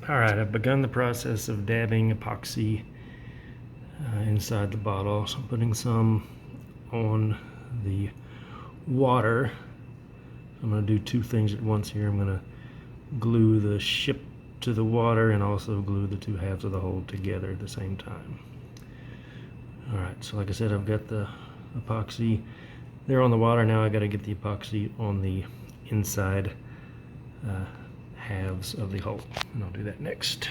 Alright, I've begun the process of dabbing epoxy inside the bottle. So I'm putting some on the water. I'm going to do two things at once here. I'm going to glue the ship to the water and also glue the two halves of the hole together at the same time. Alright, so like I said, I've got the epoxy there on the water. Now I got to get the epoxy on the inside halves of the hole, and I'll do that next.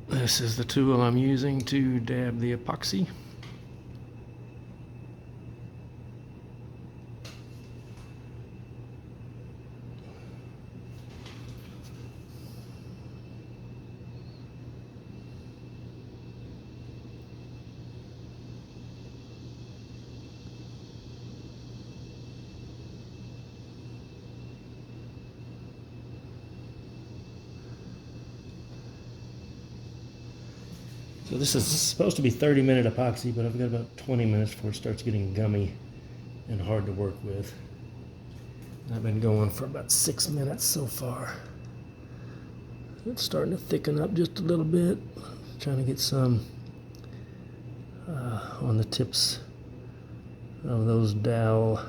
This is the tool I'm using to dab the epoxy. So this is supposed to be 30-minute epoxy, but I've got about 20 minutes before it starts getting gummy and hard to work with. I've been going for about 6 minutes so far. It's starting to thicken up just a little bit. Trying to get some on the tips of those dowels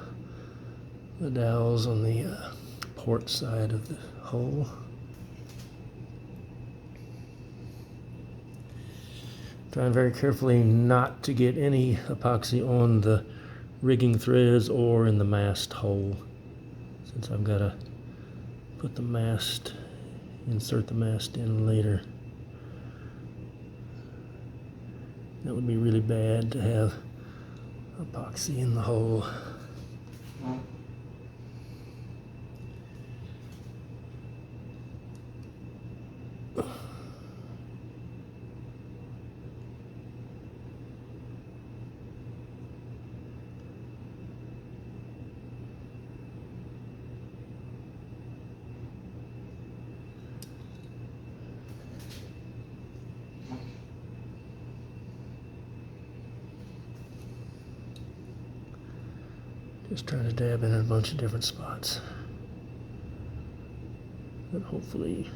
on the port side of the hole. Trying very carefully not to get any epoxy on the rigging threads or in the mast hole, since I've got to put the mast, insert the mast in later. That would be really bad to have epoxy in the hole. Just trying to dab in a bunch of different spots that hopefully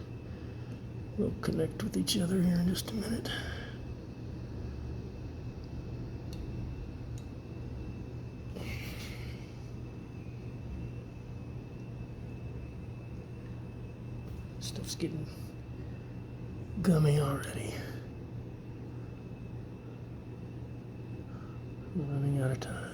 will connect with each other here in just a minute. Stuff's getting gummy already. I'm running out of time.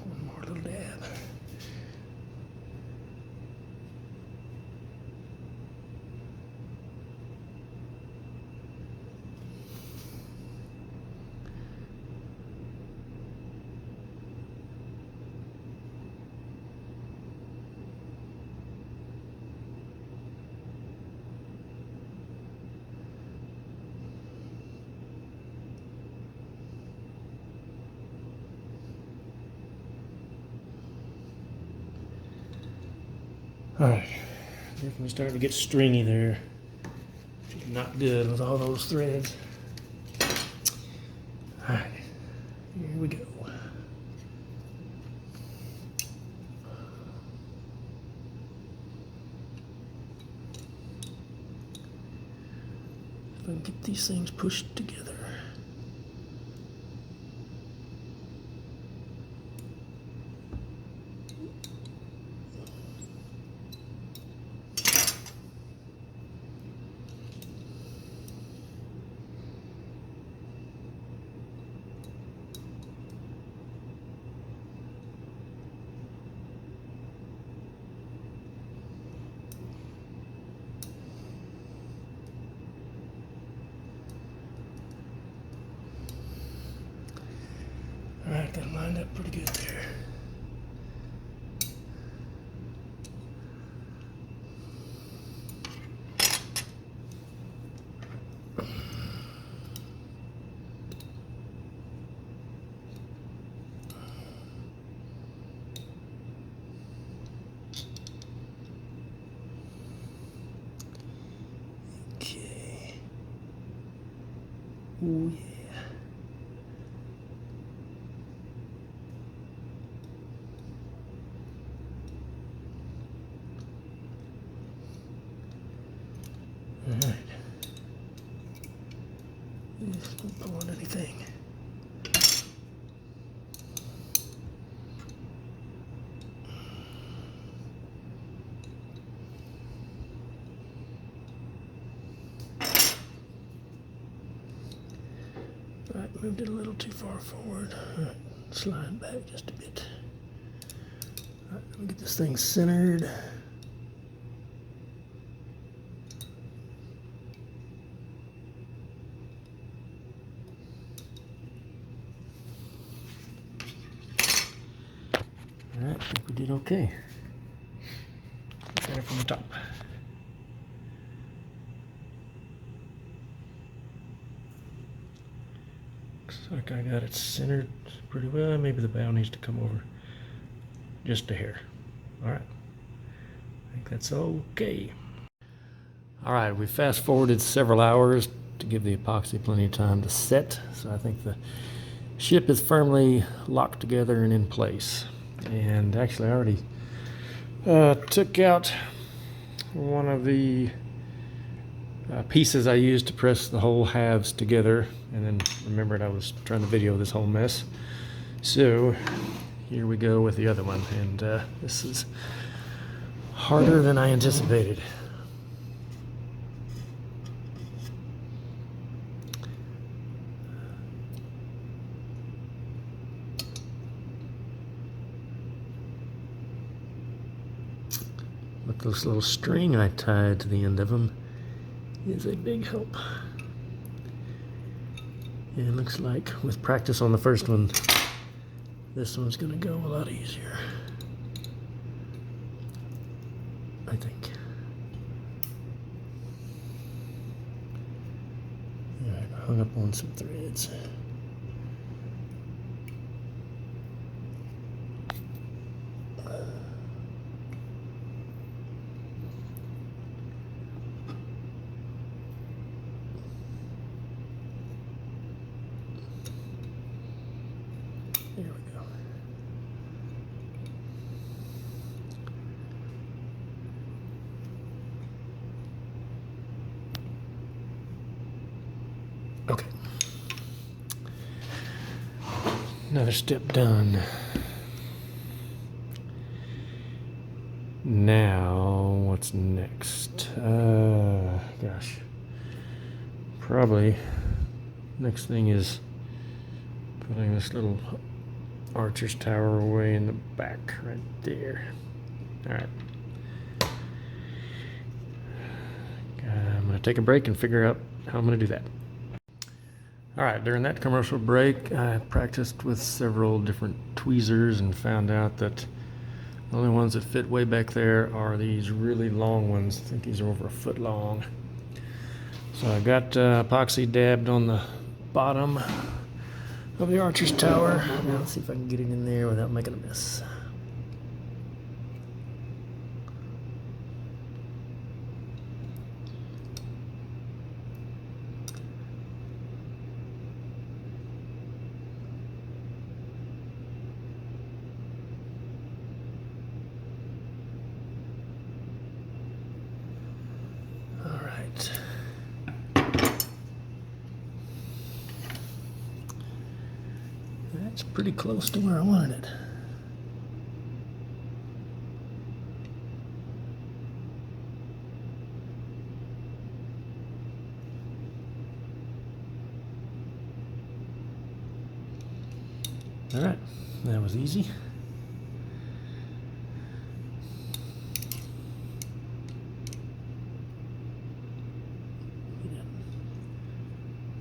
One more little dab. Alright, definitely starting to get stringy there. Not good with all those threads. Alright, here we go. If I can get these things pushed together. Alright, that lined up pretty good there. Oh yeah. All right. Just not pulling anything. All right, moved it a little too far forward. All right, slide back just a bit. All right, let me get this thing centered. All right, I think we did okay. Look at it from the top. Looks like I got it centered pretty well. Maybe the bow needs to come over just a hair. All right, I think that's okay. All right, we fast forwarded several hours to give the epoxy plenty of time to set. So I think the ship is firmly locked together and in place. And actually I already took out one of the pieces I used to press the whole halves together, and then remembered I was trying to video this whole mess. So here we go with the other one, and this is harder than I anticipated. But this little string I tied to the end of them is a big help. And it looks like with practice on the first one, this one's gonna go a lot easier, I think. All right, I hung up on some threads. There we go. Okay. Another step done. Now, what's next? Gosh. Probably next thing is putting this little archer's tower away in the back right there. All right. I'm going to take a break and figure out how I'm going to do that. All right, during that commercial break, I practiced with several different tweezers and found out that the only ones that fit way back there are these really long ones. I think these are over 1 foot long. So I got epoxy dabbed on the bottom of the archer's tower. Now let's see if I can get it in there without making a mess. That's pretty close to where I wanted it. All right, that was easy.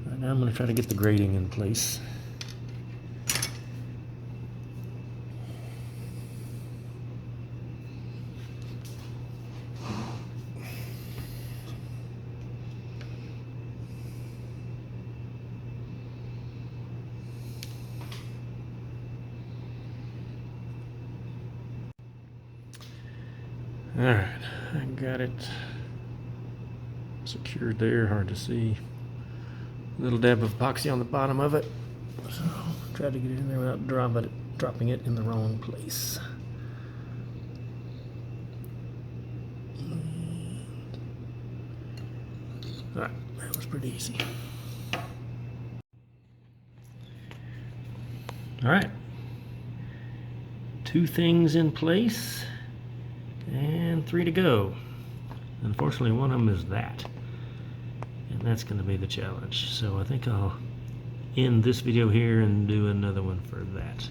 Right now I'm going to try to get the grating in place. All right, I got it secured there, hard to see. little dab of epoxy on the bottom of it. So try to get it in there without dropping it in the wrong place. Alright, that was pretty easy. Alright. 2 things in place and 3 to go. Unfortunately, one of them is that. And that's going to be the challenge. So I think I'll end this video here and do another one for that.